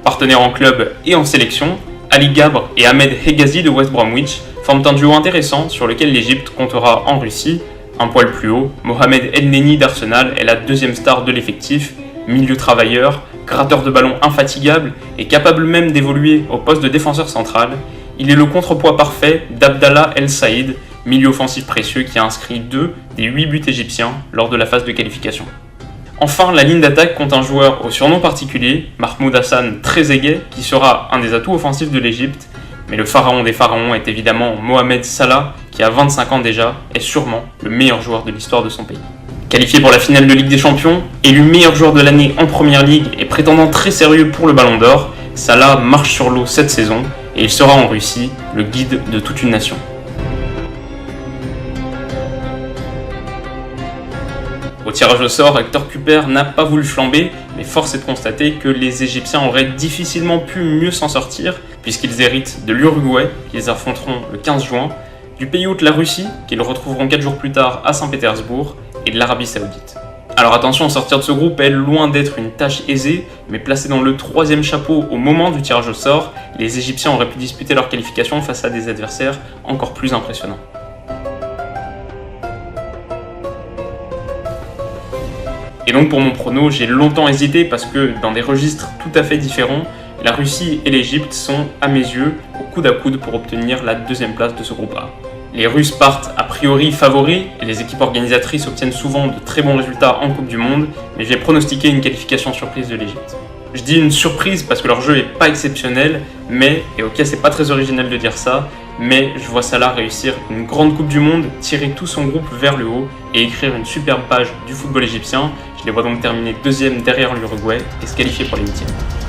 Partenaires en club et en sélection, Ali Ghabre et Ahmed Hegazi de West Bromwich forment un duo intéressant sur lequel l'Égypte comptera en Russie. Un poil plus haut, Mohamed El-Neni d'Arsenal est la deuxième star de l'effectif, milieu travailleur, gratteur de ballon infatigable et capable même d'évoluer au poste de défenseur central. Il est le contrepoids parfait d'Abdallah El Saïd, milieu offensif précieux qui a inscrit 2 des 8 buts égyptiens lors de la phase de qualification. Enfin, la ligne d'attaque compte un joueur au surnom particulier, Mahmoud Hassan Trezeguet, qui sera un des atouts offensifs de l'Égypte. Mais le pharaon des pharaons est évidemment Mohamed Salah, qui a 25 ans déjà, est sûrement le meilleur joueur de l'histoire de son pays. Qualifié pour la finale de Ligue des Champions, élu meilleur joueur de l'année en Première Ligue et prétendant très sérieux pour le Ballon d'Or, Salah marche sur l'eau cette saison et il sera en Russie le guide de toute une nation. Au tirage au sort, Hector Cúper n'a pas voulu flamber, mais force est de constater que les Égyptiens auraient difficilement pu mieux s'en sortir, puisqu'ils héritent de l'Uruguay, qu'ils affronteront le 15 juin, du pays hôte la Russie, qu'ils retrouveront 4 jours plus tard à Saint-Pétersbourg, et de l'Arabie Saoudite. Alors attention, sortir de ce groupe est loin d'être une tâche aisée, mais placé dans le 3e chapeau au moment du tirage au sort, les Égyptiens auraient pu disputer leur qualification face à des adversaires encore plus impressionnants. Et donc pour mon prono, j'ai longtemps hésité parce que dans des registres tout à fait différents, la Russie et l'Égypte sont, à mes yeux, au coude à coude pour obtenir la 2e place de ce groupe A. Les Russes partent a priori favoris et les équipes organisatrices obtiennent souvent de très bons résultats en Coupe du Monde, mais j'ai pronostiqué une qualification surprise de l'Égypte. Je dis une surprise parce que leur jeu est pas exceptionnel, mais, et ok c'est pas très original de dire ça, mais je vois Salah réussir une grande Coupe du Monde, tirer tout son groupe vers le haut et écrire une superbe page du football égyptien. Je les vois donc terminer 2e derrière l'Uruguay et se qualifier pour les 8e.